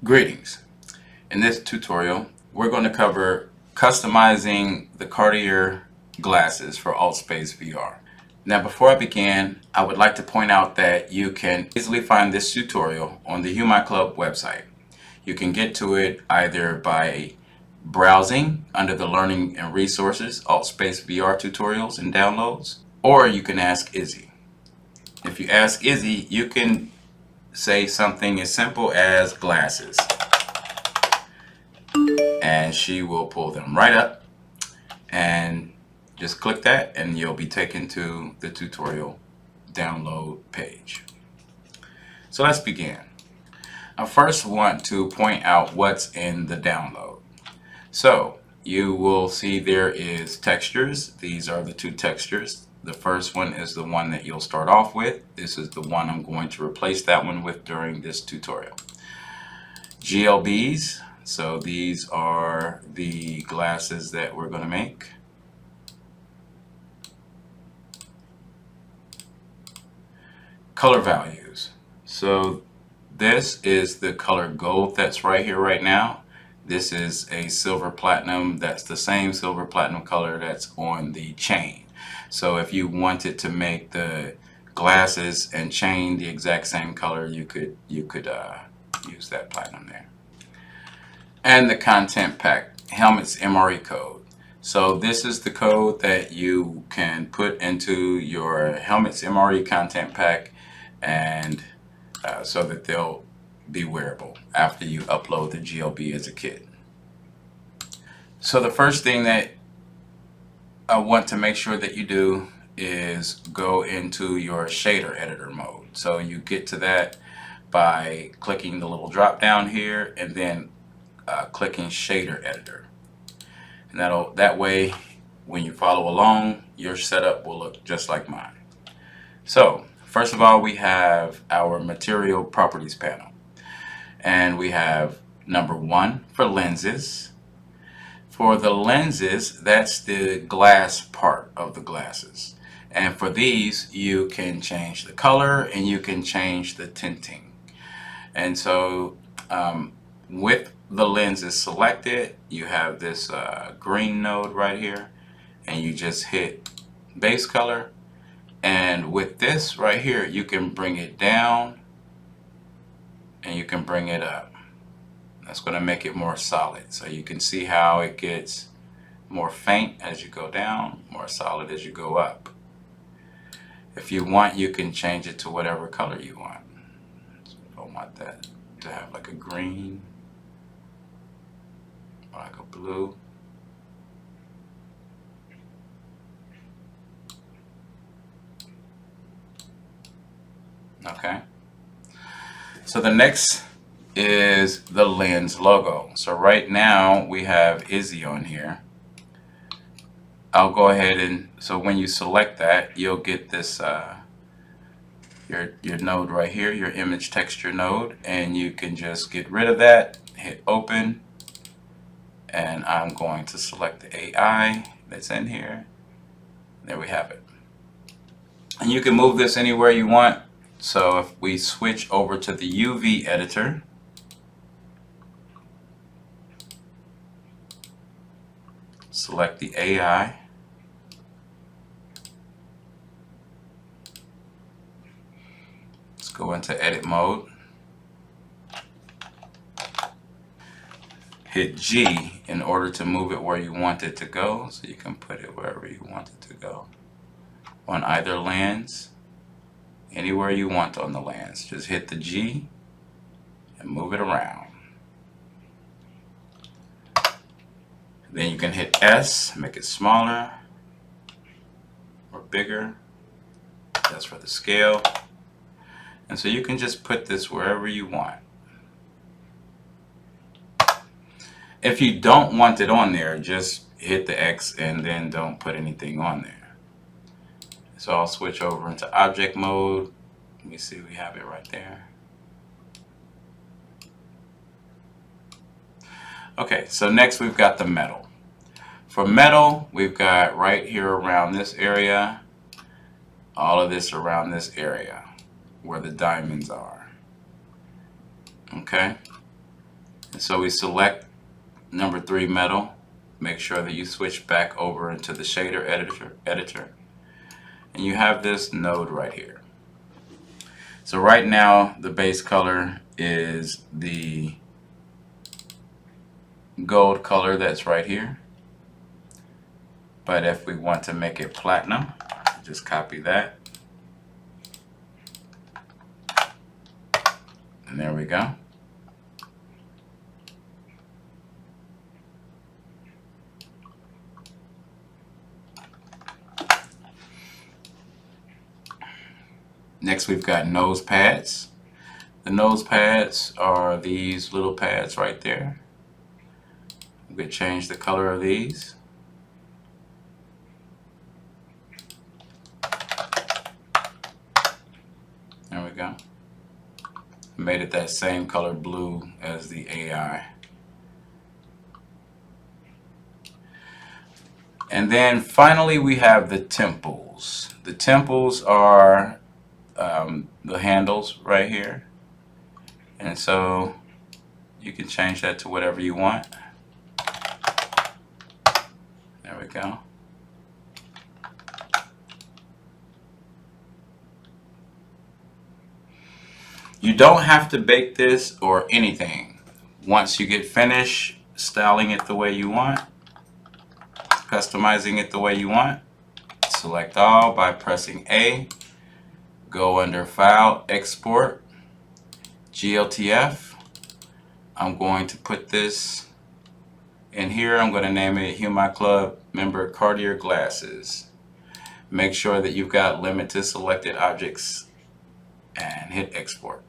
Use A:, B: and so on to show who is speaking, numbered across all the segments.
A: Greetings. In this tutorial, we're going to cover customizing the Cartier glasses for AltspaceVR. Now, before I begin, I would like to point out that you can easily find this tutorial on the Humai Club website. You can get to it either by browsing under the Learning and Resources, AltspaceVR tutorials and downloads, or you can ask Izzy. If you ask Izzy, you can say something as simple as glasses, and she will pull them right up, and just click that and you'll be taken to the tutorial download page. So let's begin. I first want to point out what's in the download. So you will see there is textures. These are the two textures. The first one is the one that you'll start off with. This is the one I'm going to replace that one with during this tutorial. GLBs, so these are the glasses that we're going to make. Color values. So this is the color gold that's right here right now. This is a silver platinum. That's the same silver platinum color that's on the chain. So if you wanted to make the glasses and chain the exact same color, you could use that platinum there. And the content pack, helmets MRE code. So this is the code that you can put into your helmets MRE content pack, and so that they'll be wearable after you upload the GLB as a kit. So the first thing that I want to make sure that you do is go into your shader editor mode. So you get to that by clicking the little drop down here and then clicking shader editor. And that way when you follow along, your setup will look just like mine. So first of all, we have our material properties panel, and we have number 1 for lenses. For the lenses, that's the glass part of the glasses. And for these, you can change the color and you can change the tinting. And so with the lenses selected, you have this green node right here, and you just hit base color. And with this right here, you can bring it down and you can bring it up. That's going to make it more solid. So you can see how it gets more faint as you go down, more solid as you go up. If you want, you can change it to whatever color you want. So if I want that to have like a green or like a blue. Okay. So the next is the lens logo. So right now we have Izzy on here. I'll go ahead and, so when you select that, you'll get this your node right here, your image texture node, and you can just get rid of that, hit open, and I'm going to select the AI that's in here. There we have it. And you can move this anywhere you want. So if we switch over to the UV editor, select the AI, let's go into edit mode, hit G in order to move it where you want it to go, so you can put it wherever you want it to go on either lens. Anywhere you want on the lens, just hit the G and move it around. Then you can hit S, make it smaller or bigger. That's for the scale. And so you can just put this wherever you want. If you don't want it on there, just hit the X and then don't put anything on there. So I'll switch over into object mode. Let me see, we have it right there. Okay, so next we've got the metal. For metal, we've got right here around this area, all of this around this area where the diamonds are. Okay, And so we select number 3 metal. Make sure that you switch back over into the shader editor. And you have this node right here. So right now the base color is the gold color that's right here. But if we want to make it platinum, just copy that. And there we go. Next we've got nose pads. The nose pads are these little pads right there. We could change the color of these. There we go. Made it that same color blue as the AI. And then finally we have the temples. The temples are the handles right here. And so you can change that to whatever you want. There we go. You don't have to bake this or anything. Once you get finished styling it the way you want, customizing it the way you want, select all by pressing A, go under File, Export, GLTF. I'm going to put this in here. I'm going to name it Humai Club Member Cartier Glasses. Make sure that you've got limit to selected objects and hit Export.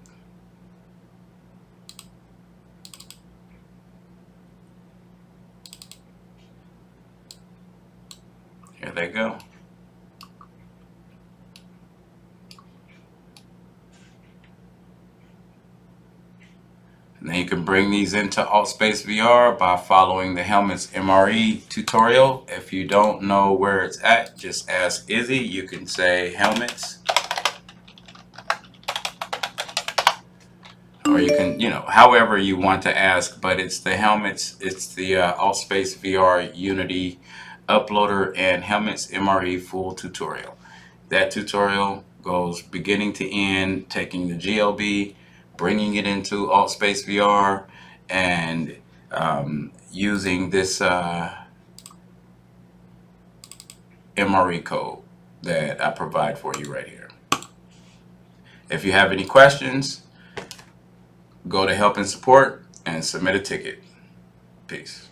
A: Here they go. And then you can bring these into AltspaceVR by following the helmet's MRE tutorial. If you don't know where it's at, just ask Izzy. You can say helmets. Or you can, however you want to ask, but it's the helmets, it's the AltspaceVR Unity uploader and helmets MRE full tutorial. That tutorial goes beginning to end, taking the GLB, bringing it into AltspaceVR, and using this MRE code that I provide for you right here. If you have any questions, go to help and support and submit a ticket. Peace.